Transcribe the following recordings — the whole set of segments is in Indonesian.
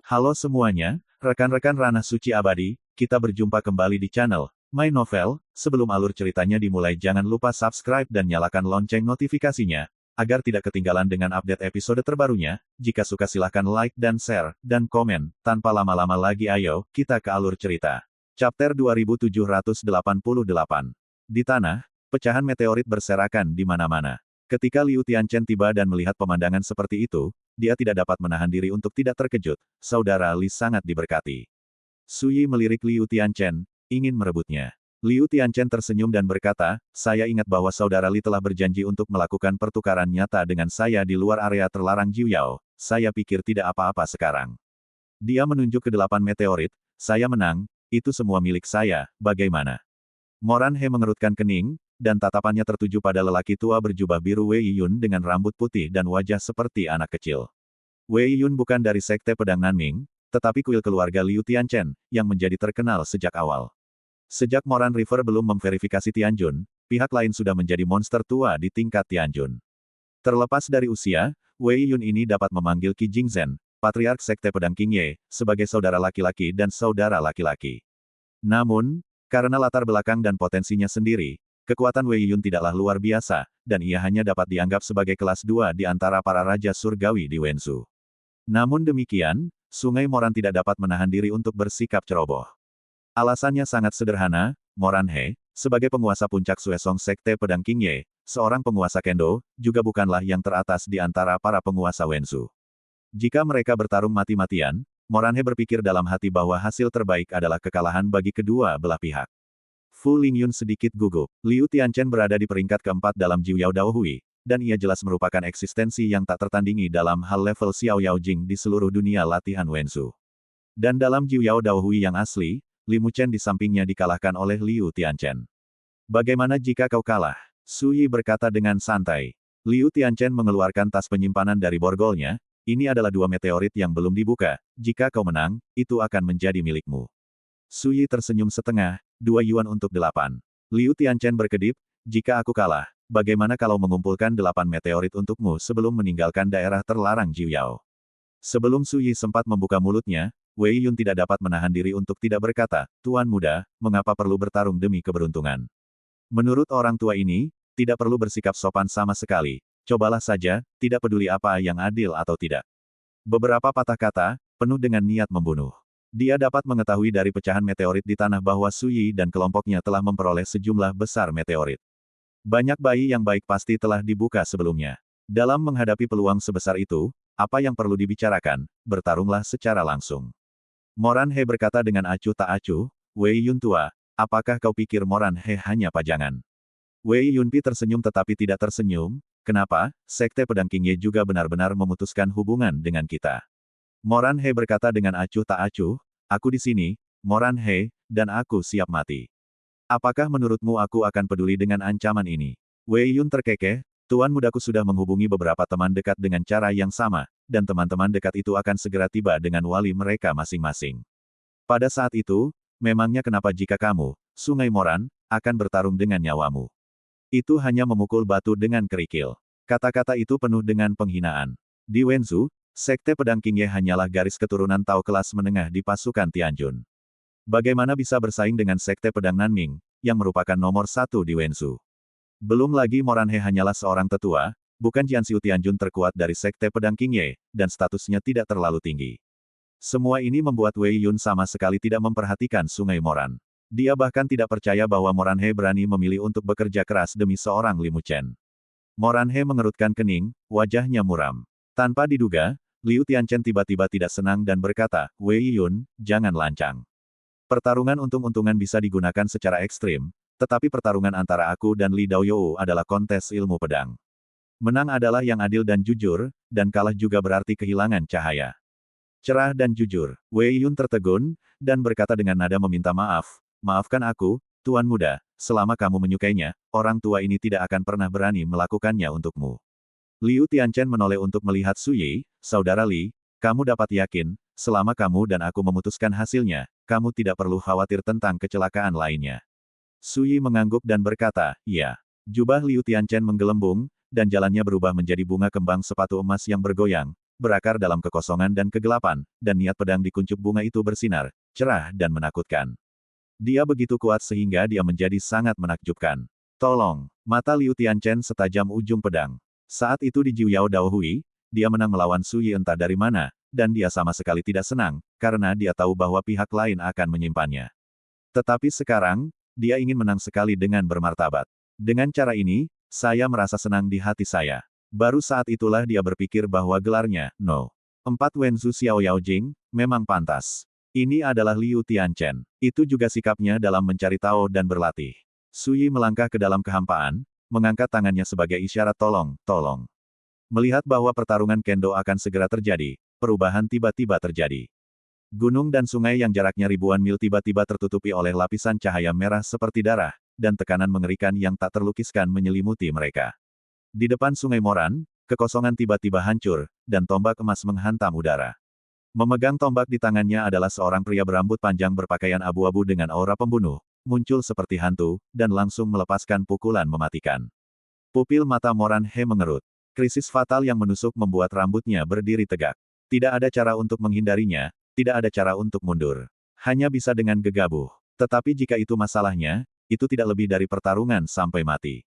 Halo semuanya, rekan-rekan Ranah Suci Abadi, kita berjumpa kembali di channel My Novel. Sebelum alur ceritanya dimulai, jangan lupa subscribe dan nyalakan lonceng notifikasinya, agar tidak ketinggalan dengan update episode terbarunya. Jika suka silahkan like dan share, dan komen. Tanpa lama-lama lagi ayo, kita ke alur cerita. Chapter 2788. Di tanah, pecahan meteorit berserakan di mana-mana. Ketika Liu Tianchen tiba dan melihat pemandangan seperti itu, dia tidak dapat menahan diri untuk tidak terkejut. Saudara Li sangat diberkati. Suyi melirik Liu Tianchen, ingin merebutnya. Liu Tianchen tersenyum dan berkata, saya ingat bahwa saudara Li telah berjanji untuk melakukan pertukaran nyata dengan saya di luar area terlarang Jiuyao. Saya pikir tidak apa-apa sekarang. Dia menunjuk ke 8 meteorit, saya menang, itu semua milik saya, bagaimana? Moran He mengerutkan kening, dan tatapannya tertuju pada lelaki tua berjubah biru Wei Yun dengan rambut putih dan wajah seperti anak kecil. Wei Yun bukan dari Sekte Pedang Nanming, tetapi kuil keluarga Liu Tianchen, yang menjadi terkenal sejak awal. Sejak Moran River belum memverifikasi Tianjun, pihak lain sudah menjadi monster tua di tingkat Tianjun. Terlepas dari usia, Wei Yun ini dapat memanggil Qi Jingzhen, Patriark Sekte Pedang Qingye, sebagai saudara laki-laki dan saudara laki-laki. Namun, karena latar belakang dan potensinya sendiri, kekuatan Wei Yun tidaklah luar biasa, dan ia hanya dapat dianggap sebagai kelas 2 di antara para raja surgawi di Wenzhou. Namun demikian, Sungai Moran tidak dapat menahan diri untuk bersikap ceroboh. Alasannya sangat sederhana, Moran He, sebagai penguasa puncak Suesong Sekte Pedang Qingye, seorang penguasa Kendo, juga bukanlah yang teratas di antara para penguasa Wenzhou. Jika mereka bertarung mati-matian, Moran He berpikir dalam hati bahwa hasil terbaik adalah kekalahan bagi kedua belah pihak. Fu Lingyun sedikit gugup. Liu Tianchen berada di peringkat keempat dalam Jiuyao Daohui, dan ia jelas merupakan eksistensi yang tak tertandingi dalam hal level Xiao Yaojing di seluruh dunia latihan Wenzhou. Dan dalam Jiuyao Daohui yang asli, Li Muchen di sampingnya dikalahkan oleh Liu Tianchen. Bagaimana jika kau kalah? Su Yi berkata dengan santai. Liu Tianchen mengeluarkan tas penyimpanan dari borgolnya, ini adalah 2 meteorit yang belum dibuka, jika kau menang, itu akan menjadi milikmu. Su Yi tersenyum setengah, 2 yuan untuk 8. Liu Tianchen berkedip, jika aku kalah, bagaimana kalau mengumpulkan 8 meteorit untukmu sebelum meninggalkan daerah terlarang Jiuyao? Sebelum Su Yi sempat membuka mulutnya, Wei Yun tidak dapat menahan diri untuk tidak berkata, Tuan muda, mengapa perlu bertarung demi keberuntungan? Menurut orang tua ini, tidak perlu bersikap sopan sama sekali. Cobalah saja, tidak peduli apa yang adil atau tidak. Beberapa patah kata, penuh dengan niat membunuh. Dia dapat mengetahui dari pecahan meteorit di tanah bahwa Su Yi dan kelompoknya telah memperoleh sejumlah besar meteorit. Banyak bayi yang baik pasti telah dibuka sebelumnya. Dalam menghadapi peluang sebesar itu, apa yang perlu dibicarakan, bertarunglah secara langsung. Moran He berkata dengan acuh tak acuh, Wei Yun tua, apakah kau pikir Moran He hanya pajangan? Wei Yunpi tersenyum tetapi tidak tersenyum, kenapa, Sekte Pedang Qingye juga benar-benar memutuskan hubungan dengan kita. Moran He berkata dengan acuh tak acuh, aku di sini, Moran He, dan aku siap mati. Apakah menurutmu aku akan peduli dengan ancaman ini? Wei Yun terkekeh, Tuan mudaku sudah menghubungi beberapa teman dekat dengan cara yang sama, dan teman-teman dekat itu akan segera tiba dengan wali mereka masing-masing. Pada saat itu, memangnya kenapa jika kamu, Sungai Moran, akan bertarung dengan nyawamu? Itu hanya memukul batu dengan kerikil. Kata-kata itu penuh dengan penghinaan. Di Wenzhou, Sekte Pedang Qingye hanyalah garis keturunan Tao kelas menengah di pasukan Tianjun. Bagaimana bisa bersaing dengan Sekte Pedang Nanming, yang merupakan nomor 1 di Wenzhou? Belum lagi Moran He hanyalah seorang tetua, bukan Jianxiu Tianjun terkuat dari Sekte Pedang Qingye, dan statusnya tidak terlalu tinggi. Semua ini membuat Wei Yun sama sekali tidak memperhatikan Sungai Moran. Dia bahkan tidak percaya bahwa Moran He berani memilih untuk bekerja keras demi seorang Li Muchen. Moran He mengerutkan kening, wajahnya muram. Tanpa diduga, Liu Tianchen tiba-tiba tidak senang dan berkata, Wei Yun, jangan lancang. Pertarungan untung-untungan bisa digunakan secara ekstrim, tetapi pertarungan antara aku dan Li Daoyou adalah kontes ilmu pedang. Menang adalah yang adil dan jujur, dan kalah juga berarti kehilangan cahaya. Cerah dan jujur, Wei Yun tertegun, dan berkata dengan nada meminta maaf, maafkan aku, Tuan muda, selama kamu menyukainya, orang tua ini tidak akan pernah berani melakukannya untukmu. Liu Tianchen menoleh untuk melihat Su Yi, saudara Li, kamu dapat yakin, selama kamu dan aku memutuskan hasilnya, kamu tidak perlu khawatir tentang kecelakaan lainnya. Su Yi mengangguk dan berkata, iya. Jubah Liu Tianchen menggelembung, dan jalannya berubah menjadi bunga kembang sepatu emas yang bergoyang, berakar dalam kekosongan dan kegelapan, dan niat pedang di kuncup bunga itu bersinar, cerah dan menakutkan. Dia begitu kuat sehingga dia menjadi sangat menakjubkan. Tolong! Mata Liu Tianchen setajam ujung pedang. Saat itu di Jiuyao Daohui, dia menang melawan Su Yi entah dari mana, dan dia sama sekali tidak senang, karena dia tahu bahwa pihak lain akan menyimpannya. Tetapi sekarang, dia ingin menang sekali dengan bermartabat. Dengan cara ini, saya merasa senang di hati saya. Baru saat itulah dia berpikir bahwa gelarnya, No. 4 Wenzu Xiao Yaojing, memang pantas. Ini adalah Liu Tianchen. Itu juga sikapnya dalam mencari tahu dan berlatih. Su Yi melangkah ke dalam kehampaan, mengangkat tangannya sebagai isyarat tolong, tolong. Melihat bahwa pertarungan kendo akan segera terjadi, perubahan tiba-tiba terjadi. Gunung dan sungai yang jaraknya ribuan mil tiba-tiba tertutupi oleh lapisan cahaya merah seperti darah, dan tekanan mengerikan yang tak terlukiskan menyelimuti mereka. Di depan sungai Moran, kekosongan tiba-tiba hancur, dan tombak emas menghantam udara. Memegang tombak di tangannya adalah seorang pria berambut panjang berpakaian abu-abu dengan aura pembunuh, muncul seperti hantu, dan langsung melepaskan pukulan mematikan. Pupil mata Moran He mengerut. Krisis fatal yang menusuk membuat rambutnya berdiri tegak. Tidak ada cara untuk menghindarinya, tidak ada cara untuk mundur. Hanya bisa dengan gegabah. Tetapi jika itu masalahnya, itu tidak lebih dari pertarungan sampai mati.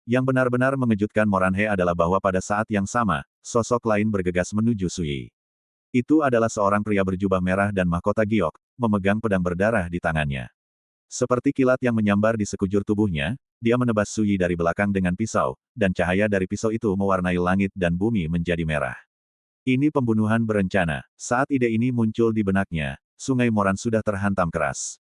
Yang benar-benar mengejutkan Moran He adalah bahwa pada saat yang sama, sosok lain bergegas menuju Su Yi. Itu adalah seorang pria berjubah merah dan mahkota giok, memegang pedang berdarah di tangannya. Seperti kilat yang menyambar di sekujur tubuhnya, dia menebas Su Yi dari belakang dengan pisau, dan cahaya dari pisau itu mewarnai langit dan bumi menjadi merah. Ini pembunuhan berencana. Saat ide ini muncul di benaknya, Sungai Moran sudah terhantam keras.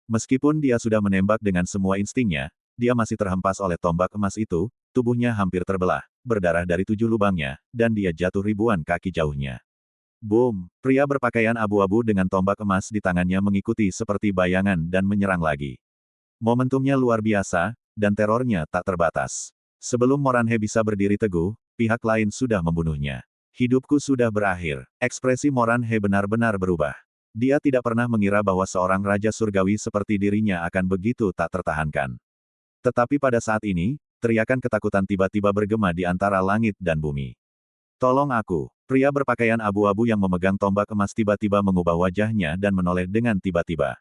Meskipun dia sudah menembak dengan semua instingnya, dia masih terhempas oleh tombak emas itu, tubuhnya hampir terbelah, berdarah dari 7 lubangnya, dan dia jatuh ribuan kaki jauhnya. Boom! Pria berpakaian abu-abu dengan tombak emas di tangannya mengikuti seperti bayangan dan menyerang lagi. Momentumnya luar biasa, dan terornya tak terbatas. Sebelum Moranhe bisa berdiri teguh, pihak lain sudah membunuhnya. Hidupku sudah berakhir. Ekspresi Moranhe benar-benar berubah. Dia tidak pernah mengira bahwa seorang raja surgawi seperti dirinya akan begitu tak tertahankan. Tetapi pada saat ini, teriakan ketakutan tiba-tiba bergema di antara langit dan bumi. Tolong aku! Pria berpakaian abu-abu yang memegang tombak emas tiba-tiba mengubah wajahnya dan menoleh dengan tiba-tiba.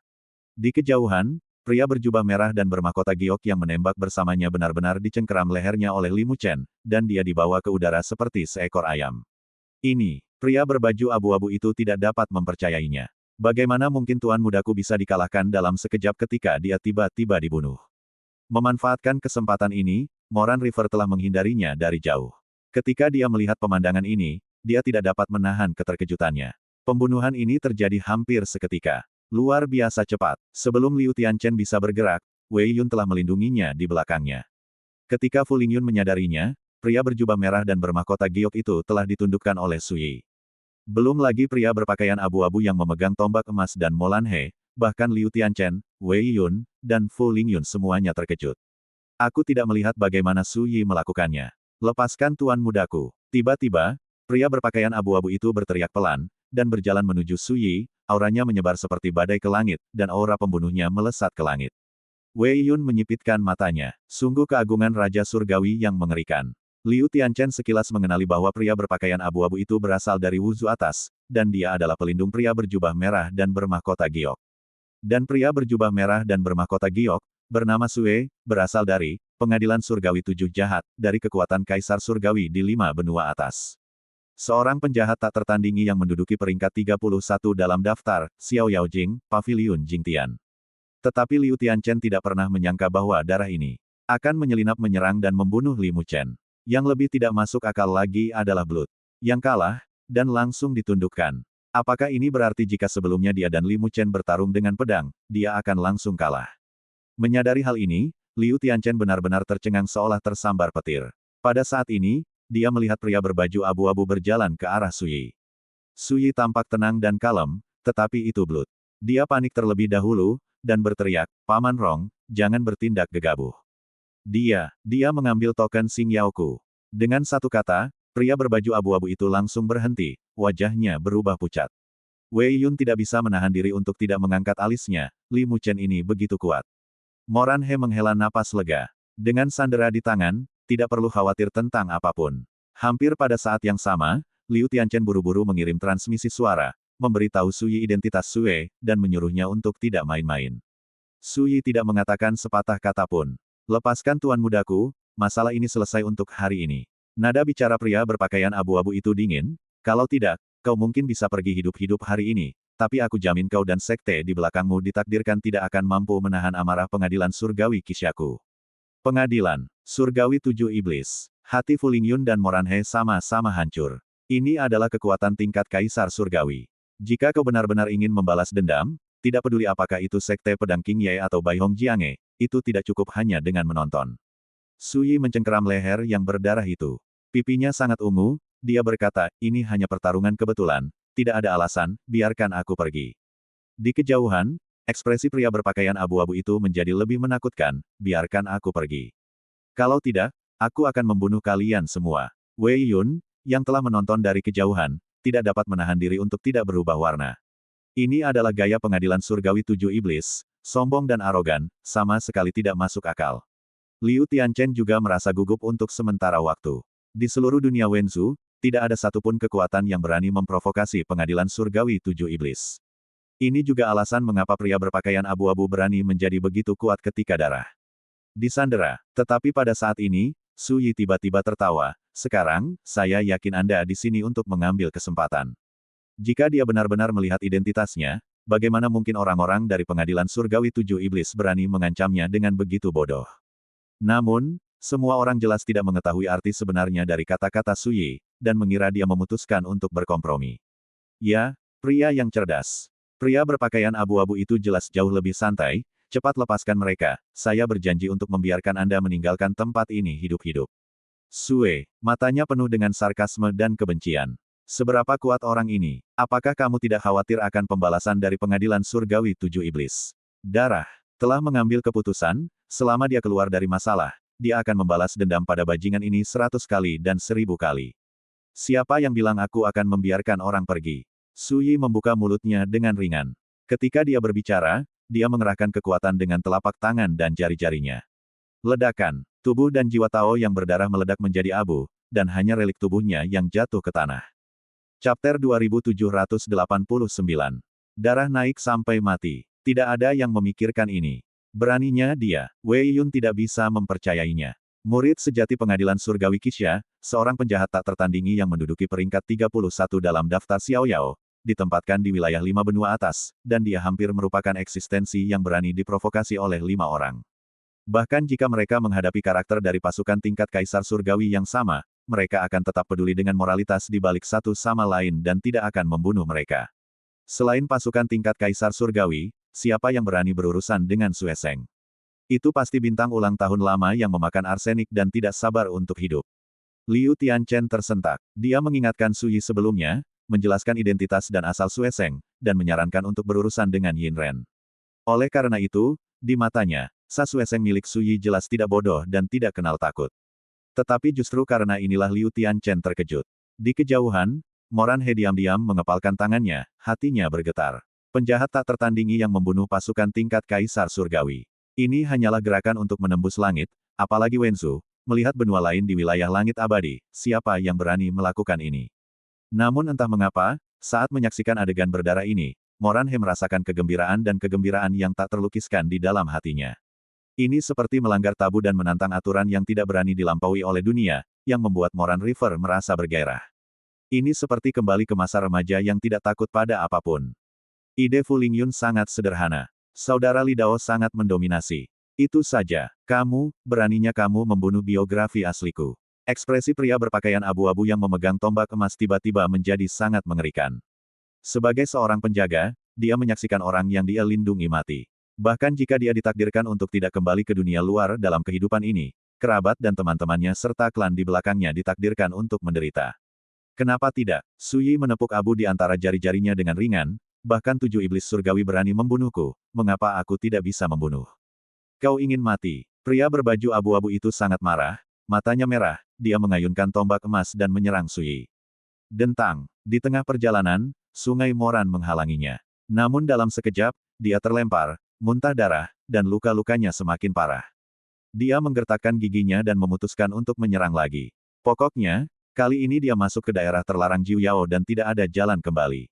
Di kejauhan, pria berjubah merah dan bermahkota giok yang menembak bersamanya benar-benar dicengkeram lehernya oleh Li Muchen, dan dia dibawa ke udara seperti seekor ayam. Ini, pria berbaju abu-abu itu tidak dapat mempercayainya. Bagaimana mungkin tuan mudaku bisa dikalahkan dalam sekejap ketika dia tiba-tiba dibunuh? Memanfaatkan kesempatan ini, Moran River telah menghindarinya dari jauh. Ketika dia melihat pemandangan ini, dia tidak dapat menahan keterkejutannya. Pembunuhan ini terjadi hampir seketika. Luar biasa cepat. Sebelum Liu Tianchen bisa bergerak, Wei Yun telah melindunginya di belakangnya. Ketika Fu Lingyun menyadarinya, pria berjubah merah dan bermahkota giok itu telah ditundukkan oleh Su Yi. Belum lagi pria berpakaian abu-abu yang memegang tombak emas dan Molan He, bahkan Liu Tianchen, Wei Yun, dan Fu Lingyun semuanya terkejut. Aku tidak melihat bagaimana Su Yi melakukannya. Lepaskan tuan mudaku. Tiba-tiba, pria berpakaian abu-abu itu berteriak pelan, dan berjalan menuju Su Yi, auranya menyebar seperti badai ke langit, dan aura pembunuhnya melesat ke langit. Wei Yun menyipitkan matanya. Sungguh keagungan Raja Surgawi yang mengerikan. Liu Tianchen sekilas mengenali bahwa pria berpakaian abu-abu itu berasal dari Wuzu atas, dan dia adalah pelindung pria berjubah merah dan bermahkota giok. Dan pria berjubah merah dan bermahkota giok, bernama Sue, berasal dari Pengadilan Surgawi 7 Jahat, dari kekuatan Kaisar Surgawi di 5 benua atas. Seorang penjahat tak tertandingi yang menduduki peringkat 31 dalam daftar, Xiao Yaojing, Paviliun Jingtian. Tetapi Liu Tianchen tidak pernah menyangka bahwa darah ini akan menyelinap menyerang dan membunuh Li Muchen. Yang lebih tidak masuk akal lagi adalah Blood, yang kalah, dan langsung ditundukkan. Apakah ini berarti jika sebelumnya dia dan Li Muchen bertarung dengan pedang, dia akan langsung kalah? Menyadari hal ini, Liu Tianchen benar-benar tercengang seolah tersambar petir. Pada saat ini, dia melihat pria berbaju abu-abu berjalan ke arah Su Yi. Su Yi tampak tenang dan kalem, tetapi itu Blood. Dia panik terlebih dahulu, dan berteriak, Paman Rong, jangan bertindak gegabah. Dia mengambil token Xing Yaoku. Dengan satu kata, pria berbaju abu-abu itu langsung berhenti, wajahnya berubah pucat. Wei Yun tidak bisa menahan diri untuk tidak mengangkat alisnya, Li Muchen ini begitu kuat. Moran He menghela napas lega. Dengan sandera di tangan, tidak perlu khawatir tentang apapun. Hampir pada saat yang sama, Liu Tianchen buru-buru mengirim transmisi suara, memberitahu Su Yi identitas Sue, dan menyuruhnya untuk tidak main-main. Su Yi tidak mengatakan sepatah kata pun. Lepaskan tuan mudaku, masalah ini selesai untuk hari ini. Nada bicara pria berpakaian abu-abu itu dingin, kalau tidak, kau mungkin bisa pergi hidup-hidup hari ini, tapi aku jamin kau dan sekte di belakangmu ditakdirkan tidak akan mampu menahan amarah pengadilan surgawi Kishaku. Pengadilan surgawi 7 iblis. Hati Fu Lingyun dan Moranhe sama-sama hancur. Ini adalah kekuatan tingkat kaisar surgawi. Jika kau benar-benar ingin membalas dendam, tidak peduli apakah itu sekte pedang King Ye atau Bai Hong Jiange, itu tidak cukup hanya dengan menonton. Su Yi mencengkeram leher yang berdarah itu. Pipinya sangat ungu, dia berkata, ini hanya pertarungan kebetulan, tidak ada alasan, biarkan aku pergi. Di kejauhan, ekspresi pria berpakaian abu-abu itu menjadi lebih menakutkan, biarkan aku pergi. Kalau tidak, aku akan membunuh kalian semua. Wei Yun, yang telah menonton dari kejauhan, tidak dapat menahan diri untuk tidak berubah warna. Ini adalah gaya pengadilan surgawi 7 iblis, sombong dan arogan, sama sekali tidak masuk akal. Liu Tianchen juga merasa gugup untuk sementara waktu. Di seluruh dunia Wenzu, tidak ada satupun kekuatan yang berani memprovokasi pengadilan surgawi 7 iblis. Ini juga alasan mengapa pria berpakaian abu-abu berani menjadi begitu kuat ketika darah disandera. Tetapi pada saat ini, Su Yi tiba-tiba tertawa, sekarang, saya yakin Anda di sini untuk mengambil kesempatan. Jika dia benar-benar melihat identitasnya, bagaimana mungkin orang-orang dari pengadilan surgawi 7 iblis berani mengancamnya dengan begitu bodoh? Namun, semua orang jelas tidak mengetahui arti sebenarnya dari kata-kata Su Yi, dan mengira dia memutuskan untuk berkompromi. Ya, pria yang cerdas. Pria berpakaian abu-abu itu jelas jauh lebih santai, cepat lepaskan mereka, saya berjanji untuk membiarkan Anda meninggalkan tempat ini hidup-hidup. Sue, matanya penuh dengan sarkasme dan kebencian. Seberapa kuat orang ini? Apakah kamu tidak khawatir akan pembalasan dari pengadilan surgawi 7 iblis? Darah telah mengambil keputusan, selama dia keluar dari masalah, dia akan membalas dendam pada bajingan ini 100 kali dan 1000 kali. Siapa yang bilang aku akan membiarkan orang pergi? Su Yi membuka mulutnya dengan ringan. Ketika dia berbicara, dia mengerahkan kekuatan dengan telapak tangan dan jari-jarinya. Ledakan, tubuh dan jiwa Tao yang berdarah meledak menjadi abu, dan hanya relik tubuhnya yang jatuh ke tanah. Chapter 2789. Darah naik sampai mati. Tidak ada yang memikirkan ini. Beraninya dia, Wei Yun tidak bisa mempercayainya. Murid sejati pengadilan surgawi Kisha, seorang penjahat tak tertandingi yang menduduki peringkat 31 dalam daftar Xiao Yao, ditempatkan di wilayah 5 benua atas, dan dia hampir merupakan eksistensi yang berani diprovokasi oleh 5 orang. Bahkan jika mereka menghadapi karakter dari pasukan tingkat kaisar surgawi yang sama, mereka akan tetap peduli dengan moralitas di balik satu sama lain dan tidak akan membunuh mereka. Selain pasukan tingkat kaisar surgawi, siapa yang berani berurusan dengan Sueseng? Itu pasti bintang ulang tahun lama yang memakan arsenik dan tidak sabar untuk hidup. Liu Tianchen tersentak. Dia mengingatkan Su Yi sebelumnya, menjelaskan identitas dan asal Sueseng, dan menyarankan untuk berurusan dengan Yin Ren. Oleh karena itu, di matanya, Sa Sueseng milik Su Yi jelas tidak bodoh dan tidak kenal takut. Tetapi justru karena inilah Liu Tianchen terkejut. Di kejauhan, Moranhe diam-diam mengepalkan tangannya, hatinya bergetar. Penjahat tak tertandingi yang membunuh pasukan tingkat kaisar surgawi. Ini hanyalah gerakan untuk menembus langit, apalagi Wenzu, melihat benua lain di wilayah langit abadi, siapa yang berani melakukan ini? Namun entah mengapa, saat menyaksikan adegan berdarah ini, Moranhe merasakan kegembiraan dan kegembiraan yang tak terlukiskan di dalam hatinya. Ini seperti melanggar tabu dan menantang aturan yang tidak berani dilampaui oleh dunia, yang membuat Moran River merasa bergairah. Ini seperti kembali ke masa remaja yang tidak takut pada apapun. Ide Fu Lingyun sangat sederhana. Saudara Li Dao sangat mendominasi. Itu saja, beraninya kamu membunuh biografi asliku. Ekspresi pria berpakaian abu-abu yang memegang tombak emas tiba-tiba menjadi sangat mengerikan. Sebagai seorang penjaga, dia menyaksikan orang yang dia lindungi mati. Bahkan jika dia ditakdirkan untuk tidak kembali ke dunia luar dalam kehidupan ini, kerabat dan teman-temannya serta klan di belakangnya ditakdirkan untuk menderita. Kenapa tidak? Su Yi menepuk abu di antara jari-jarinya dengan ringan, bahkan 7 iblis surgawi berani membunuhku, mengapa aku tidak bisa membunuh? Kau ingin mati? Pria berbaju abu-abu itu sangat marah, matanya merah, dia mengayunkan tombak emas dan menyerang Su Yi. Dentang, di tengah perjalanan, sungai Moran menghalanginya. Namun dalam sekejap, dia terlempar, muntah darah, dan luka-lukanya semakin parah. Dia menggertakkan giginya dan memutuskan untuk menyerang lagi. Pokoknya, Kali ini dia masuk ke daerah terlarang Jiuyao dan tidak ada jalan kembali.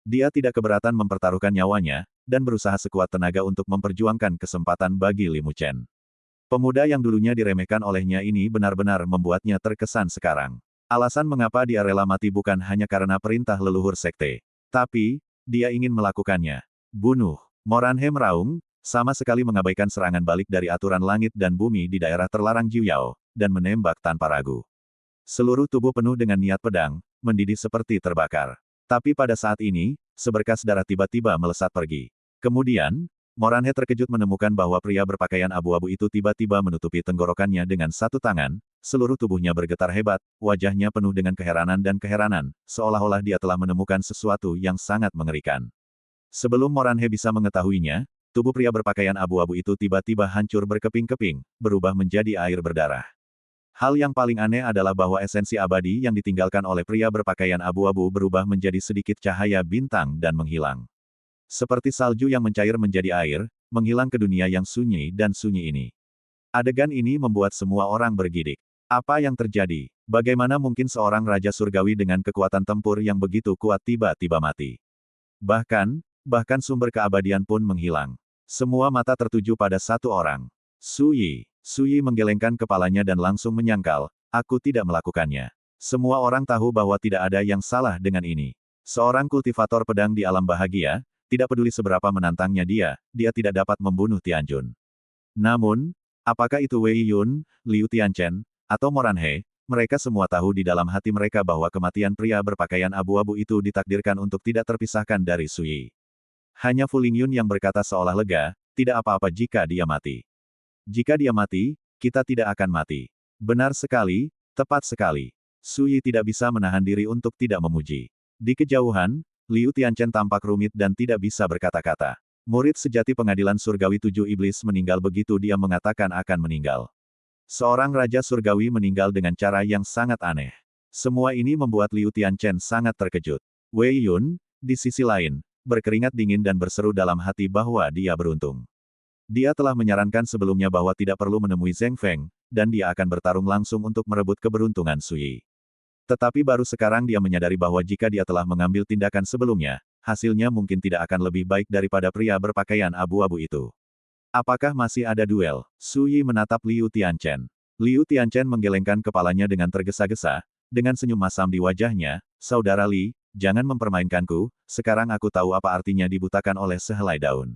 Dia tidak keberatan mempertaruhkan nyawanya, dan berusaha sekuat tenaga untuk memperjuangkan kesempatan bagi Li Muchen. Pemuda yang dulunya diremehkan olehnya ini benar-benar membuatnya terkesan sekarang. Alasan mengapa dia rela mati bukan hanya karena perintah leluhur sekte. Tapi, dia ingin melakukannya. Bunuh. Moranhe meraung, sama sekali mengabaikan serangan balik dari aturan langit dan bumi di daerah terlarang Jiuyao, dan menembak tanpa ragu. Seluruh tubuh penuh dengan niat pedang, mendidih seperti terbakar. Tapi pada saat ini, seberkas darah tiba-tiba melesat pergi. Kemudian, Moranhe terkejut menemukan bahwa pria berpakaian abu-abu itu tiba-tiba menutupi tenggorokannya dengan satu tangan, seluruh tubuhnya bergetar hebat, wajahnya penuh dengan keheranan, seolah-olah dia telah menemukan sesuatu yang sangat mengerikan. Sebelum Moranhe bisa mengetahuinya, tubuh pria berpakaian abu-abu itu tiba-tiba hancur berkeping-keping, berubah menjadi air berdarah. Hal yang paling aneh adalah bahwa esensi abadi yang ditinggalkan oleh pria berpakaian abu-abu berubah menjadi sedikit cahaya bintang dan menghilang. Seperti salju yang mencair menjadi air, menghilang ke dunia yang sunyi dan sunyi ini. Adegan ini membuat semua orang bergidik. Apa yang terjadi? Bagaimana mungkin seorang raja surgawi dengan kekuatan tempur yang begitu kuat tiba-tiba mati? Bahkan sumber keabadian pun menghilang. Semua mata tertuju pada satu orang. Suyi. Suyi menggelengkan kepalanya dan langsung menyangkal, aku tidak melakukannya. Semua orang tahu bahwa tidak ada yang salah dengan ini. Seorang kultivator pedang di alam bahagia, tidak peduli seberapa menantangnya dia tidak dapat membunuh Tianjun. Namun, apakah itu Wei Yun, Liu Tianchen, atau Moranhe, mereka semua tahu di dalam hati mereka bahwa kematian pria berpakaian abu-abu itu ditakdirkan untuk tidak terpisahkan dari Suyi. Hanya Fu Lingyun yang berkata seolah lega, tidak apa-apa jika dia mati. Jika dia mati, kita tidak akan mati. Benar sekali, tepat sekali. Suyi tidak bisa menahan diri untuk tidak memuji. Di kejauhan, Liu Tianchen tampak rumit dan tidak bisa berkata-kata. Murid sejati pengadilan surgawi 7 iblis meninggal begitu dia mengatakan akan meninggal. Seorang raja surgawi meninggal dengan cara yang sangat aneh. Semua ini membuat Liu Tianchen sangat terkejut. Wei Yun, di sisi lain, berkeringat dingin dan berseru dalam hati bahwa dia beruntung. Dia telah menyarankan sebelumnya bahwa tidak perlu menemui Zheng Feng, dan dia akan bertarung langsung untuk merebut keberuntungan Suyi. Tetapi baru sekarang dia menyadari bahwa jika dia telah mengambil tindakan sebelumnya, hasilnya mungkin tidak akan lebih baik daripada pria berpakaian abu-abu itu. Apakah masih ada duel? Suyi menatap Liu Tianchen. Liu Tianchen menggelengkan kepalanya dengan tergesa-gesa, dengan senyum masam di wajahnya, Saudara Li, jangan mempermainkanku, sekarang aku tahu apa artinya dibutakan oleh sehelai daun.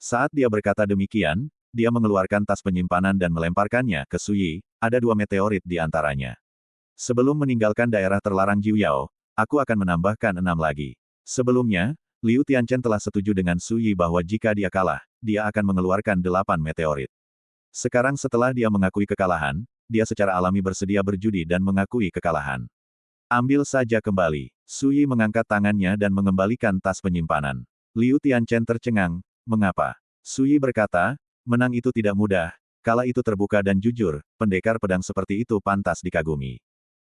Saat dia berkata demikian, dia mengeluarkan tas penyimpanan dan melemparkannya ke Suyi, ada 2 meteorit di antaranya. Sebelum meninggalkan daerah terlarang Jiuyao, aku akan menambahkan 6 lagi. Sebelumnya, Liu Tianchen telah setuju dengan Suyi bahwa jika dia kalah, dia akan mengeluarkan 8 meteorit. Sekarang setelah dia mengakui kekalahan, dia secara alami bersedia berjudi dan mengakui kekalahan. Ambil saja kembali. Suyi mengangkat tangannya dan mengembalikan tas penyimpanan. Liu Tianchen tercengang. Mengapa? Suyi berkata, menang itu tidak mudah, kala itu terbuka dan jujur, pendekar pedang seperti itu pantas dikagumi.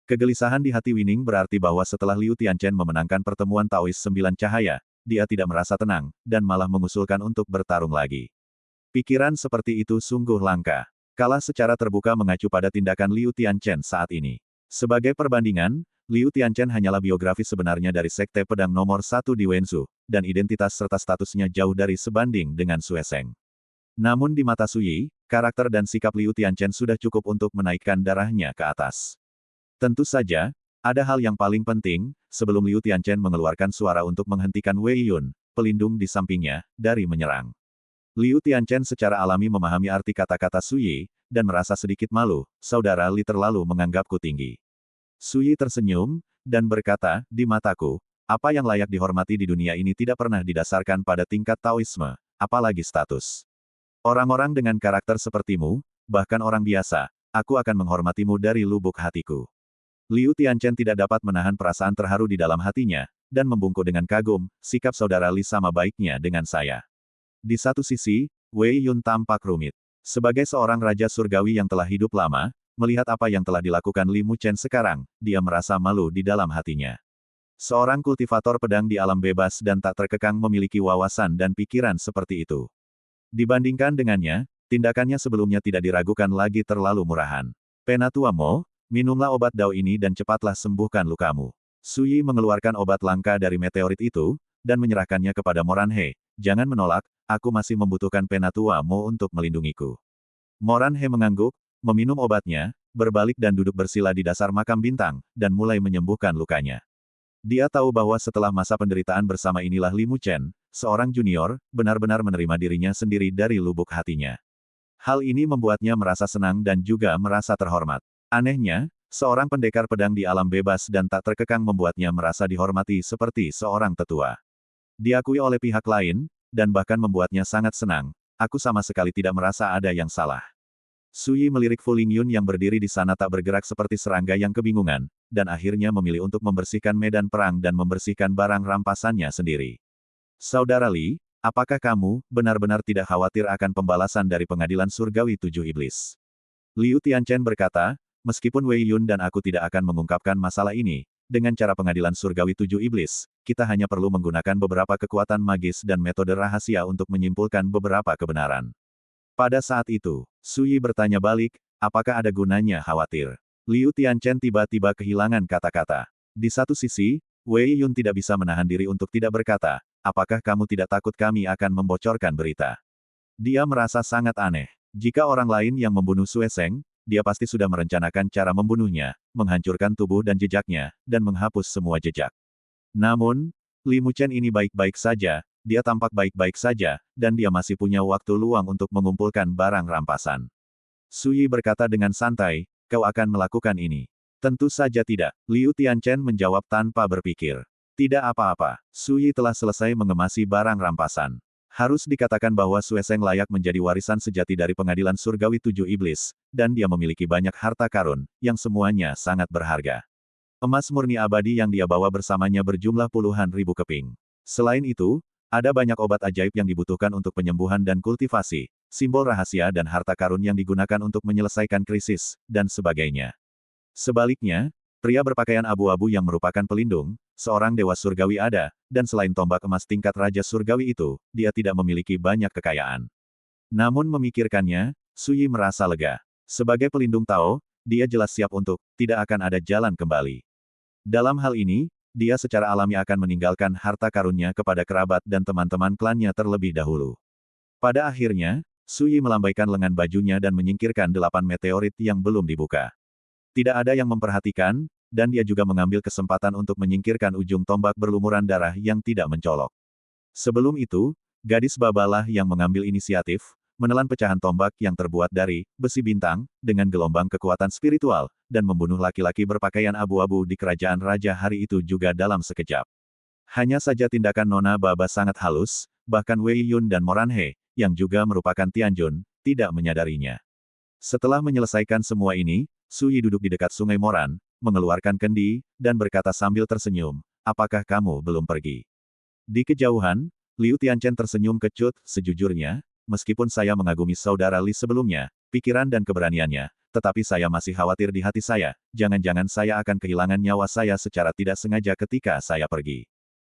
Kegelisahan di hati Wining berarti bahwa setelah Liu Tianchen memenangkan pertemuan Taois 9 cahaya, dia tidak merasa tenang, dan malah mengusulkan untuk bertarung lagi. Pikiran seperti itu sungguh langka. Kalah secara terbuka mengacu pada tindakan Liu Tianchen saat ini. Sebagai perbandingan, Liu Tianchen hanyalah biografi sebenarnya dari sekte pedang nomor 1 di Wenzhou, dan identitas serta statusnya jauh dari sebanding dengan Sue Seng. Namun di mata Suyi, karakter dan sikap Liu Tianchen sudah cukup untuk menaikkan darahnya ke atas. Tentu saja, ada hal yang paling penting, sebelum Liu Tianchen mengeluarkan suara untuk menghentikan Wei Yun, pelindung di sampingnya, dari menyerang. Liu Tianchen secara alami memahami arti kata-kata Suyi, dan merasa sedikit malu, Saudara Li terlalu menganggapku tinggi. Suyi tersenyum, dan berkata, di mataku, apa yang layak dihormati di dunia ini tidak pernah didasarkan pada tingkat Taoisme, apalagi status. Orang-orang dengan karakter sepertimu, bahkan orang biasa, aku akan menghormatimu dari lubuk hatiku. Liu Tianchen tidak dapat menahan perasaan terharu di dalam hatinya, dan membungkuk dengan kagum, sikap Saudara Li sama baiknya dengan saya. Di satu sisi, Wei Yun tampak rumit. Sebagai seorang raja surgawi yang telah hidup lama, melihat apa yang telah dilakukan Li Muchen sekarang, dia merasa malu di dalam hatinya. Seorang kultivator pedang di alam bebas dan tak terkekang memiliki wawasan dan pikiran seperti itu. Dibandingkan dengannya, tindakannya sebelumnya tidak diragukan lagi terlalu murahan. Penatua Mo, Minumlah obat dao ini dan cepatlah sembuhkan lukamu. Su Yi mengeluarkan obat langka dari meteorit itu, dan menyerahkannya kepada Moranhe. Jangan menolak, aku masih membutuhkan Penatua Mo untuk melindungiku. Moranhe mengangguk, meminum obatnya, berbalik dan duduk bersila di dasar makam bintang, dan mulai menyembuhkan lukanya. Dia tahu bahwa setelah masa penderitaan bersama inilah Li Muchen, seorang junior, benar-benar menerima dirinya sendiri dari lubuk hatinya. Hal ini membuatnya merasa senang dan juga merasa terhormat. Anehnya, seorang pendekar pedang di alam bebas dan tak terkekang membuatnya merasa dihormati seperti seorang tetua. Diakui oleh pihak lain, dan bahkan membuatnya sangat senang. Aku sama sekali tidak merasa ada yang salah. Su Yi melirik Fu Lingyun yang berdiri di sana tak bergerak seperti serangga yang kebingungan, dan akhirnya memilih untuk membersihkan medan perang dan membersihkan barang rampasannya sendiri. Saudara Li, apakah kamu benar-benar tidak khawatir akan pembalasan dari pengadilan surgawi 7 iblis? Liu Tianchen berkata, meskipun Wei Yun dan aku tidak akan mengungkapkan masalah ini, dengan cara pengadilan surgawi 7 iblis, kita hanya perlu menggunakan beberapa kekuatan magis dan metode rahasia untuk menyimpulkan beberapa kebenaran. Pada saat itu, Su Yi bertanya balik, apakah ada gunanya khawatir? Liu Tianchen tiba-tiba kehilangan kata-kata. Di satu sisi, Wei Yun tidak bisa menahan diri untuk tidak berkata, apakah kamu tidak takut kami akan membocorkan berita? Dia merasa sangat aneh. Jika orang lain yang membunuh Sue Seng, dia pasti sudah merencanakan cara membunuhnya, menghancurkan tubuh dan jejaknya, dan menghapus semua jejak. Namun, Li Muchen ini baik-baik saja, dia tampak baik-baik saja, dan dia masih punya waktu luang untuk mengumpulkan barang rampasan. Su Yi berkata dengan santai, kau akan melakukan ini. Tentu saja tidak, Liu Tianchen menjawab tanpa berpikir. Tidak apa-apa, Su Yi telah selesai mengemasi barang rampasan. Harus dikatakan bahwa Sue Seng layak menjadi warisan sejati dari pengadilan surgawi 7 iblis, dan dia memiliki banyak harta karun, yang semuanya sangat berharga. Emas murni abadi yang dia bawa bersamanya berjumlah puluhan ribu keping. Selain itu, ada banyak obat ajaib yang dibutuhkan untuk penyembuhan dan kultivasi, simbol rahasia dan harta karun yang digunakan untuk menyelesaikan krisis, dan sebagainya. Sebaliknya, pria berpakaian abu-abu yang merupakan pelindung, seorang dewa surgawi ada, dan selain tombak emas tingkat raja surgawi itu, dia tidak memiliki banyak kekayaan. Namun memikirkannya, Su Yi merasa lega. Sebagai pelindung Tao, dia jelas siap untuk, tidak akan ada jalan kembali. Dalam hal ini, dia secara alami akan meninggalkan harta karunnya kepada kerabat dan teman-teman klannya terlebih dahulu. Pada akhirnya, Su Yi melambaikan lengan bajunya dan menyingkirkan 8 meteorit yang belum dibuka. Tidak ada yang memperhatikan, dan dia juga mengambil kesempatan untuk menyingkirkan ujung tombak berlumuran darah yang tidak mencolok. Sebelum itu, gadis babalah yang mengambil inisiatif, menelan pecahan tombak yang terbuat dari besi bintang, dengan gelombang kekuatan spiritual, dan membunuh laki-laki berpakaian abu-abu di kerajaan raja hari itu juga dalam sekejap. Hanya saja tindakan Nona Baba sangat halus, bahkan Wei Yun dan Moranhe, yang juga merupakan Tianjun, tidak menyadarinya. Setelah menyelesaikan semua ini, Su Yi duduk di dekat sungai Moran, mengeluarkan kendi, dan berkata sambil tersenyum, apakah kamu belum pergi? Di kejauhan, Liu Tianchen tersenyum kecut, sejujurnya, meskipun saya mengagumi saudara Li sebelumnya, pikiran dan keberaniannya, tetapi saya masih khawatir di hati saya, jangan-jangan saya akan kehilangan nyawa saya secara tidak sengaja ketika saya pergi.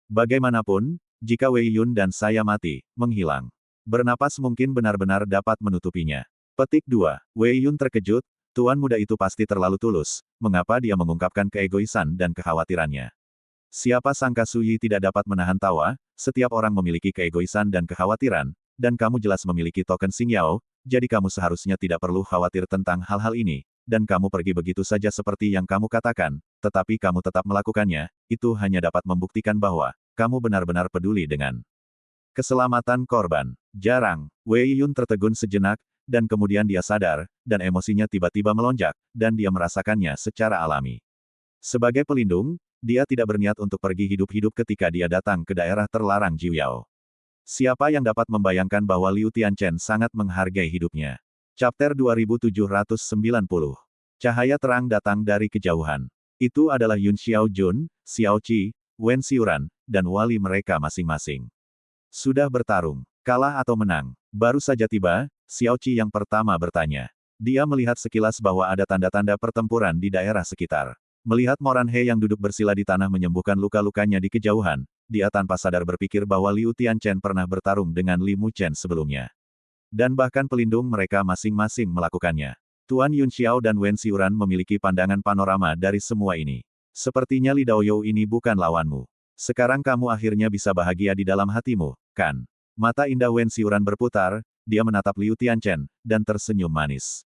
Bagaimanapun, jika Wei Yun dan saya mati, menghilang. Bernapas mungkin benar-benar dapat menutupinya. Petik 2. Wei Yun terkejut, tuan muda itu pasti terlalu tulus, mengapa dia mengungkapkan keegoisan dan kekhawatirannya. Siapa sangka Su Yi tidak dapat menahan tawa, setiap orang memiliki keegoisan dan kekhawatiran, dan kamu jelas memiliki token Xingyao, jadi kamu seharusnya tidak perlu khawatir tentang hal-hal ini, dan kamu pergi begitu saja seperti yang kamu katakan, tetapi kamu tetap melakukannya, itu hanya dapat membuktikan bahwa, kamu benar-benar peduli dengan keselamatan korban. Jarang, Wei Yun tertegun sejenak, dan kemudian dia sadar, dan emosinya tiba-tiba melonjak, dan dia merasakannya secara alami. Sebagai pelindung, dia tidak berniat untuk pergi hidup-hidup ketika dia datang ke daerah terlarang Jiuyao. Siapa yang dapat membayangkan bahwa Liu Tianchen sangat menghargai hidupnya? Chapter 2790. Cahaya terang datang dari kejauhan. Itu adalah Yun Xiaojun, Xiao Qi, Wen Xiuran, dan wali mereka masing-masing. Sudah bertarung, kalah atau menang. Baru saja tiba, Xiao Qi yang pertama bertanya. Dia melihat sekilas bahwa ada tanda-tanda pertempuran di daerah sekitar. Melihat Moranhe yang duduk bersila di tanah menyembuhkan luka-lukanya di kejauhan, dia tanpa sadar berpikir bahwa Liu Tianchen pernah bertarung dengan Li Muchen sebelumnya. Dan bahkan pelindung mereka masing-masing melakukannya. Tuan Yun Xiao dan Wen Xiuran memiliki pandangan panorama dari semua ini. Sepertinya Li Daoyou ini bukan lawanmu. Sekarang kamu akhirnya bisa bahagia di dalam hatimu, kan? Mata indah Wen Xiuran berputar, dia menatap Liu Tianchen, dan tersenyum manis.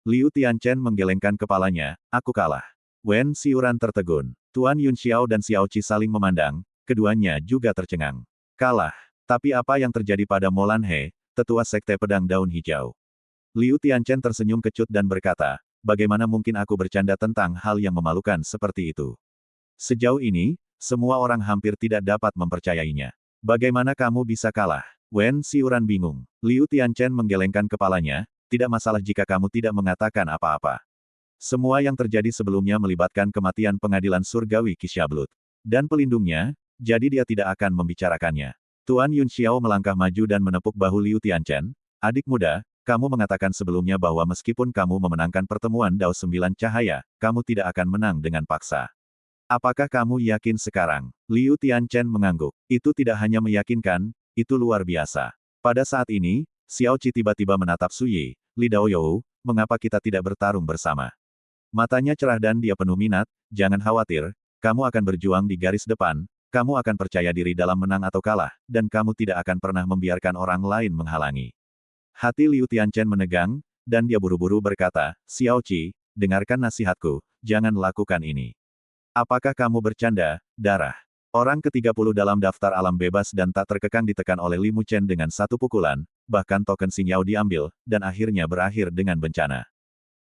Liu Tianchen menggelengkan kepalanya, aku kalah. Wen Xiuran tertegun. Tuan Yun Xiao dan Xiao Qi saling memandang, keduanya juga tercengang. Kalah. Tapi apa yang terjadi pada Molan He, tetua sekte pedang daun hijau? Liu Tianchen tersenyum kecut dan berkata, bagaimana mungkin aku bercanda tentang hal yang memalukan seperti itu? Sejauh ini, semua orang hampir tidak dapat mempercayainya. Bagaimana kamu bisa kalah? Wen Xiuran bingung. Liu Tianchen menggelengkan kepalanya, tidak masalah jika kamu tidak mengatakan apa-apa. Semua yang terjadi sebelumnya melibatkan kematian pengadilan surgawi Kishablut. Dan pelindungnya, jadi dia tidak akan membicarakannya. Tuan Yun Xiao melangkah maju dan menepuk bahu Liu Tianchen. Adik muda, kamu mengatakan sebelumnya bahwa meskipun kamu memenangkan pertemuan Dao Sembilan Cahaya, kamu tidak akan menang dengan paksa. Apakah kamu yakin sekarang? Liu Tianchen mengangguk. Itu tidak hanya meyakinkan, itu luar biasa. Pada saat ini, Xiao Qi tiba-tiba menatap Su Yi, Li Daoyou, mengapa kita tidak bertarung bersama? Matanya cerah dan dia penuh minat, jangan khawatir, kamu akan berjuang di garis depan, kamu akan percaya diri dalam menang atau kalah, dan kamu tidak akan pernah membiarkan orang lain menghalangi. Hati Liu Tianchen menegang, dan dia buru-buru berkata, Xiao Qi, dengarkan nasihatku, jangan lakukan ini. Apakah kamu bercanda, darah? Orang ke-30 dalam daftar alam bebas dan tak terkekang ditekan oleh Li Muchen dengan satu pukulan, bahkan token Xing Yao diambil, dan akhirnya berakhir dengan bencana.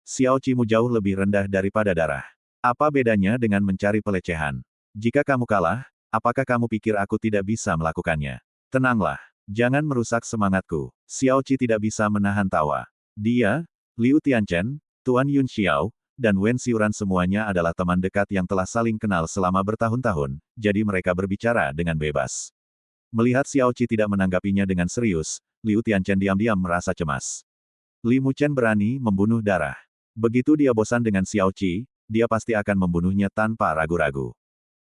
Xiao Qi-mu jauh lebih rendah daripada darah. Apa bedanya dengan mencari pelecehan? Jika kamu kalah, apakah kamu pikir aku tidak bisa melakukannya? Tenanglah. Jangan merusak semangatku. Xiao Qi tidak bisa menahan tawa. Dia, Liu Tianchen, Tuan Yun Xiao, dan Wen Xiuran semuanya adalah teman dekat yang telah saling kenal selama bertahun-tahun, jadi mereka berbicara dengan bebas. Melihat Xiao Qi tidak menanggapinya dengan serius, Liu Tianchen diam-diam merasa cemas. Li Muchen berani membunuh darah. Begitu dia bosan dengan Xiao Qi, dia pasti akan membunuhnya tanpa ragu-ragu.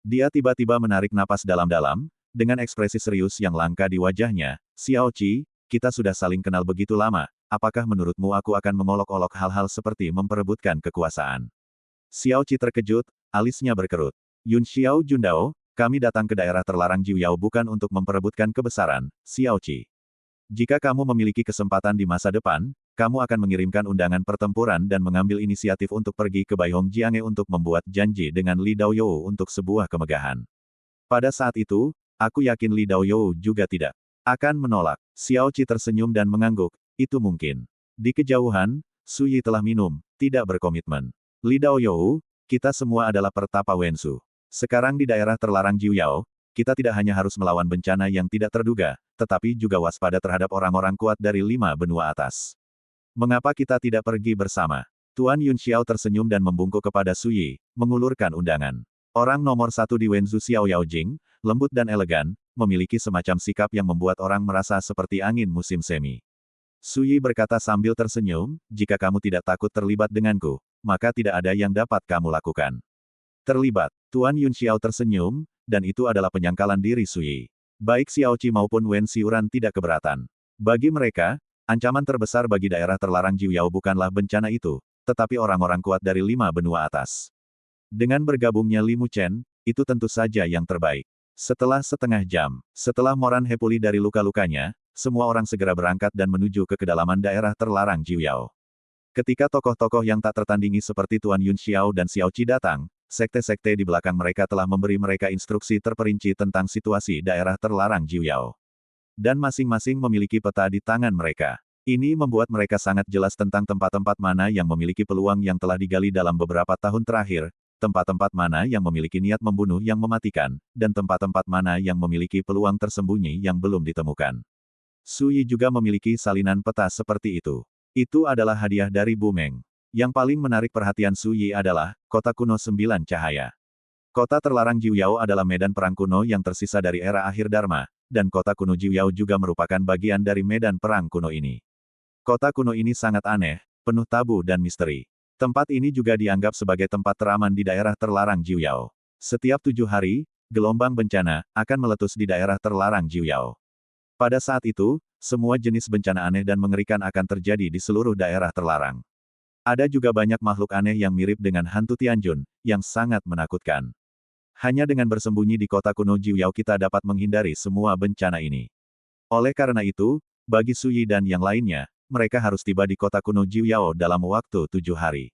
Dia tiba-tiba menarik napas dalam-dalam, dengan ekspresi serius yang langka di wajahnya, Xiao Qi, kita sudah saling kenal begitu lama, apakah menurutmu aku akan mengolok-olok hal-hal seperti memperebutkan kekuasaan? Xiao Qi terkejut, alisnya berkerut. Yun Xiao Jundao, kami datang ke daerah terlarang Jiuyao bukan untuk memperebutkan kebesaran, Xiao Qi. Jika kamu memiliki kesempatan di masa depan, kamu akan mengirimkan undangan pertempuran dan mengambil inisiatif untuk pergi ke Baihong Jiange untuk membuat janji dengan Li Daoyou untuk sebuah kemegahan. Pada saat itu, aku yakin Li Daoyou juga tidak akan menolak. Xiao Qi tersenyum dan mengangguk, itu mungkin. Di kejauhan, Su Yi telah minum, tidak berkomitmen. Li Daoyou, kita semua adalah pertapa Wensu. Sekarang di daerah terlarang Jiuyao, kita tidak hanya harus melawan bencana yang tidak terduga, tetapi juga waspada terhadap orang-orang kuat dari 5 benua atas. Mengapa kita tidak pergi bersama? Tuan Yun Xiao tersenyum dan membungkuk kepada Su Yi, mengulurkan undangan. Orang nomor 1 di Wenzu Xiao Yaojing, lembut dan elegan, memiliki semacam sikap yang membuat orang merasa seperti angin musim semi. Su Yi berkata sambil tersenyum, jika kamu tidak takut terlibat denganku, maka tidak ada yang dapat kamu lakukan. Terlibat. Tuan Yun Xiao tersenyum, dan itu adalah penyangkalan diri Su Yi. Baik Xiao Qi maupun Wen Xiuran tidak keberatan. Bagi mereka, ancaman terbesar bagi daerah terlarang Jiuyao bukanlah bencana itu, tetapi orang-orang kuat dari 5 benua atas. Dengan bergabungnya Li Muchen, itu tentu saja yang terbaik. Setelah setengah jam, setelah Moran He pulih dari luka-lukanya, semua orang segera berangkat dan menuju ke kedalaman daerah terlarang Jiuyao. Ketika tokoh-tokoh yang tak tertandingi seperti Tuan Yun Xiao dan Xiao Qi datang, sekte-sekte di belakang mereka telah memberi mereka instruksi terperinci tentang situasi daerah terlarang Jiuyao. Dan masing-masing memiliki peta di tangan mereka. Ini membuat mereka sangat jelas tentang tempat-tempat mana yang memiliki peluang yang telah digali dalam beberapa tahun terakhir, tempat-tempat mana yang memiliki niat membunuh yang mematikan, dan tempat-tempat mana yang memiliki peluang tersembunyi yang belum ditemukan. Su Yi juga memiliki salinan peta seperti itu. Itu adalah hadiah dari Bu Meng. Yang paling menarik perhatian Su Yi adalah, kota kuno 9 cahaya. Kota terlarang Jiuyao adalah medan perang kuno yang tersisa dari era akhir Dharma, dan kota kuno Jiuyao juga merupakan bagian dari medan perang kuno ini. Kota kuno ini sangat aneh, penuh tabu dan misteri. Tempat ini juga dianggap sebagai tempat teraman di daerah terlarang Jiuyao. Setiap 7 hari, gelombang bencana akan meletus di daerah terlarang Jiuyao. Pada saat itu, semua jenis bencana aneh dan mengerikan akan terjadi di seluruh daerah terlarang. Ada juga banyak makhluk aneh yang mirip dengan hantu Tianjun, yang sangat menakutkan. Hanya dengan bersembunyi di kota kuno Jiuyao kita dapat menghindari semua bencana ini. Oleh karena itu, bagi Suyi dan yang lainnya, mereka harus tiba di kota kuno Jiuyao dalam waktu 7 hari.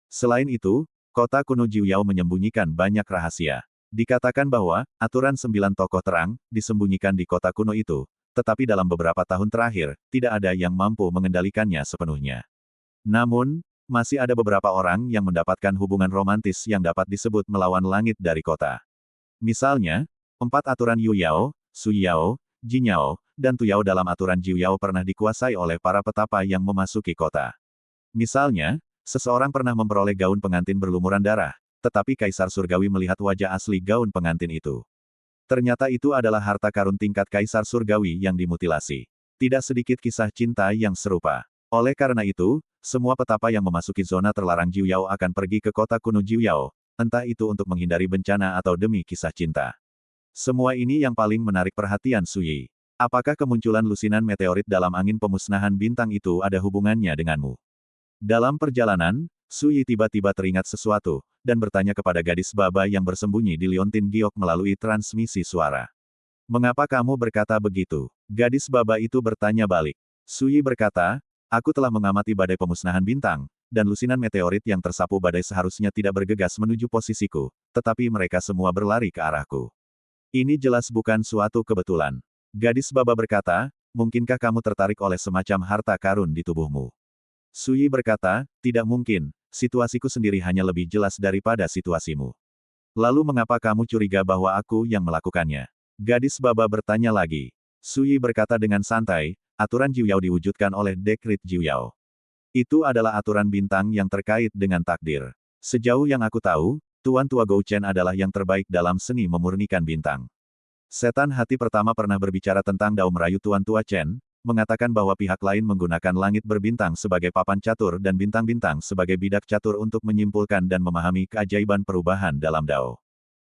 Selain itu, kota kuno Jiuyao menyembunyikan banyak rahasia. Dikatakan bahwa, aturan 9 tokoh terang, disembunyikan di kota kuno itu, tetapi dalam beberapa tahun terakhir, tidak ada yang mampu mengendalikannya sepenuhnya. Namun, masih ada beberapa orang yang mendapatkan hubungan romantis yang dapat disebut melawan langit dari kota. Misalnya, 4 aturan Yu Yao, Su Yao, Jin Yao, dan Tu Yao dalam aturan Jiu Yao pernah dikuasai oleh para petapa yang memasuki kota. Misalnya, seseorang pernah memperoleh gaun pengantin berlumuran darah, tetapi Kaisar Surgawi melihat wajah asli gaun pengantin itu. Ternyata itu adalah harta karun tingkat Kaisar Surgawi yang dimutilasi. Tidak sedikit kisah cinta yang serupa. Oleh karena itu, semua petapa yang memasuki zona terlarang Jiu Yao akan pergi ke kota kuno Jiu Yao, entah itu untuk menghindari bencana atau demi kisah cinta. Semua ini yang paling menarik perhatian Suyi. Apakah kemunculan lusinan meteorit dalam angin pemusnahan bintang itu ada hubungannya denganmu? Dalam perjalanan, Suyi tiba-tiba teringat sesuatu, dan bertanya kepada gadis baba yang bersembunyi di liontin giok melalui transmisi suara. Mengapa kamu berkata begitu? Gadis baba itu bertanya balik. Suyi berkata, aku telah mengamati badai pemusnahan bintang, dan lusinan meteorit yang tersapu badai seharusnya tidak bergegas menuju posisiku, tetapi mereka semua berlari ke arahku. Ini jelas bukan suatu kebetulan. Gadis baba berkata, mungkinkah kamu tertarik oleh semacam harta karun di tubuhmu? Suyi berkata, tidak mungkin, situasiku sendiri hanya lebih jelas daripada situasimu. Lalu mengapa kamu curiga bahwa aku yang melakukannya? Gadis baba bertanya lagi. Suyi berkata dengan santai, aturan Jiu Yao diwujudkan oleh dekrit Jiu Yao. Itu adalah aturan bintang yang terkait dengan takdir. Sejauh yang aku tahu, Tuan Tua Gou Chen adalah yang terbaik dalam seni memurnikan bintang. Setan hati pertama pernah berbicara tentang Dao merayu Tuan Tua Chen, mengatakan bahwa pihak lain menggunakan langit berbintang sebagai papan catur dan bintang-bintang sebagai bidak catur untuk menyimpulkan dan memahami keajaiban perubahan dalam Dao.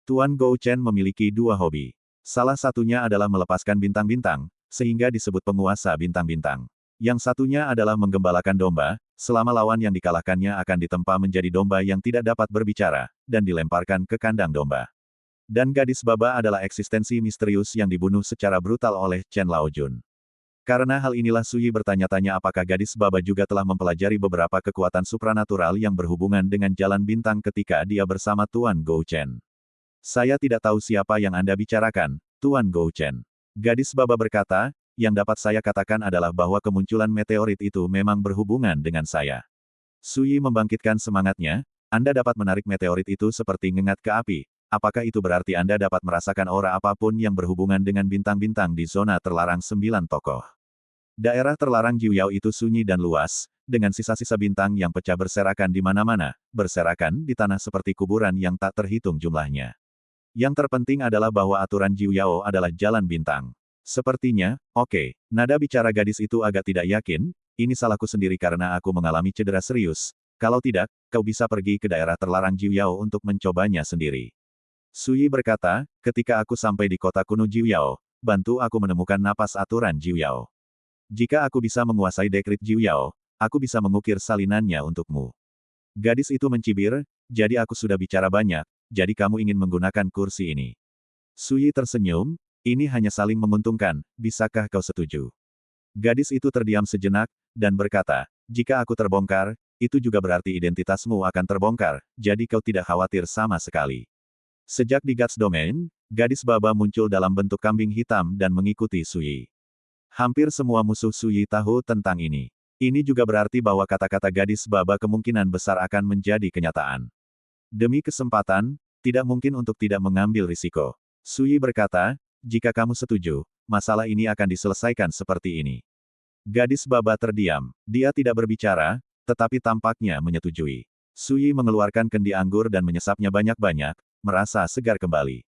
Tuan Gou Chen memiliki 2 hobi. Salah satunya adalah melepaskan bintang-bintang, sehingga disebut penguasa bintang-bintang. Yang satunya adalah menggembalakan domba, selama lawan yang dikalahkannya akan ditempa menjadi domba yang tidak dapat berbicara, dan dilemparkan ke kandang domba. Dan gadis baba adalah eksistensi misterius yang dibunuh secara brutal oleh Chen Laojun. Karena hal inilah Suyi bertanya-tanya apakah gadis baba juga telah mempelajari beberapa kekuatan supranatural yang berhubungan dengan jalan bintang ketika dia bersama Tuan Gou Chen. Saya tidak tahu siapa yang Anda bicarakan, Tuan Gou Chen. Gadis baba berkata, yang dapat saya katakan adalah bahwa kemunculan meteorit itu memang berhubungan dengan saya. Suyi membangkitkan semangatnya, Anda dapat menarik meteorit itu seperti ngengat ke api. Apakah itu berarti Anda dapat merasakan aura apapun yang berhubungan dengan bintang-bintang di zona terlarang 9 tokoh? Daerah terlarang Jiu Yao itu sunyi dan luas, dengan sisa-sisa bintang yang pecah berserakan di mana-mana, berserakan di tanah seperti kuburan yang tak terhitung jumlahnya. Yang terpenting adalah bahwa aturan Jiu Yao adalah jalan bintang. Sepertinya, oke, nada bicara gadis itu agak tidak yakin, ini salahku sendiri karena aku mengalami cedera serius, kalau tidak, kau bisa pergi ke daerah terlarang Jiu Yao untuk mencobanya sendiri. Suyi berkata, ketika aku sampai di kota kuno Jiu Yao, bantu aku menemukan napas aturan Jiu Yao. Jika aku bisa menguasai dekrit Jiu Yao, aku bisa mengukir salinannya untukmu. Gadis itu mencibir, jadi aku sudah bicara banyak, jadi kamu ingin menggunakan kursi ini. Suyi tersenyum, ini hanya saling menguntungkan, bisakah kau setuju? Gadis itu terdiam sejenak, dan berkata, jika aku terbongkar, itu juga berarti identitasmu akan terbongkar, jadi kau tidak khawatir sama sekali. Sejak di Guts Domain, gadis baba muncul dalam bentuk kambing hitam dan mengikuti Suyi. Hampir semua musuh Suyi tahu tentang ini. Ini juga berarti bahwa kata-kata gadis baba kemungkinan besar akan menjadi kenyataan. Demi kesempatan, tidak mungkin untuk tidak mengambil risiko. Suyi berkata, jika kamu setuju, masalah ini akan diselesaikan seperti ini. Gadis baba terdiam. Dia tidak berbicara, tetapi tampaknya menyetujui. Suyi mengeluarkan kendi anggur dan menyesapnya banyak-banyak, merasa segar kembali.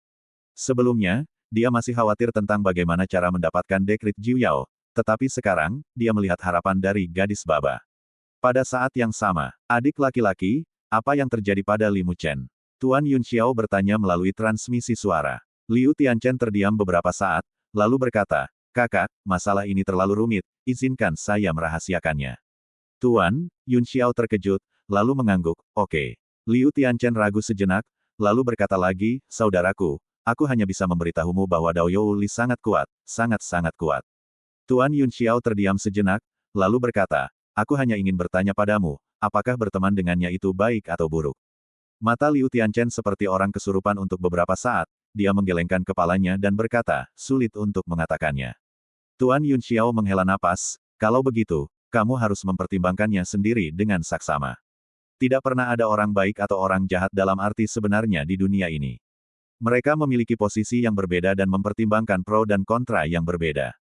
Sebelumnya, dia masih khawatir tentang bagaimana cara mendapatkan dekrit Jiu Yao, tetapi sekarang, dia melihat harapan dari gadis baba. Pada saat yang sama, adik laki-laki, apa yang terjadi pada Li Muchen? Tuan Yun Xiao bertanya melalui transmisi suara. Liu Tianchen terdiam beberapa saat, lalu berkata, kakak, masalah ini terlalu rumit, izinkan saya merahasiakannya. Tuan, Yun Xiao terkejut, lalu mengangguk, oke. Liu Tianchen ragu sejenak, lalu berkata lagi, saudaraku, aku hanya bisa memberitahumu bahwa Dao Youli sangat kuat, sangat-sangat kuat. Tuan Yun Xiao terdiam sejenak, lalu berkata, aku hanya ingin bertanya padamu, apakah berteman dengannya itu baik atau buruk? Mata Liu Tianchen seperti orang kesurupan untuk beberapa saat, dia menggelengkan kepalanya dan berkata, sulit untuk mengatakannya. Tuan Yun Xiao menghela napas, kalau begitu, kamu harus mempertimbangkannya sendiri dengan saksama. Tidak pernah ada orang baik atau orang jahat dalam arti sebenarnya di dunia ini. Mereka memiliki posisi yang berbeda dan mempertimbangkan pro dan kontra yang berbeda.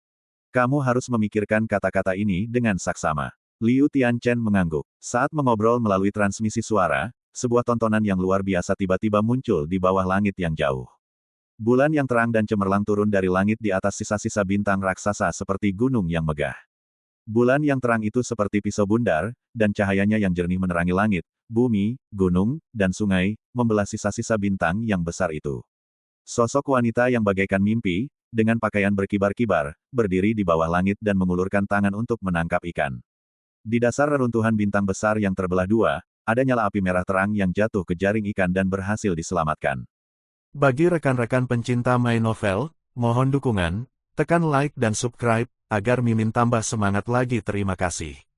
Kamu harus memikirkan kata-kata ini dengan saksama. Liu Tianchen mengangguk. Saat mengobrol melalui transmisi suara, sebuah tontonan yang luar biasa tiba-tiba muncul di bawah langit yang jauh. Bulan yang terang dan cemerlang turun dari langit di atas sisa-sisa bintang raksasa seperti gunung yang megah. Bulan yang terang itu seperti pisau bundar, dan cahayanya yang jernih menerangi langit, bumi, gunung, dan sungai, membelah sisa-sisa bintang yang besar itu. Sosok wanita yang bagaikan mimpi, dengan pakaian berkibar-kibar, berdiri di bawah langit dan mengulurkan tangan untuk menangkap ikan. Di dasar reruntuhan bintang besar yang terbelah dua, ada nyala api merah terang yang jatuh ke jaring ikan dan berhasil diselamatkan. Bagi rekan-rekan pencinta My Novel, mohon dukungan, tekan like dan subscribe, agar Mimin tambah semangat lagi. Terima kasih.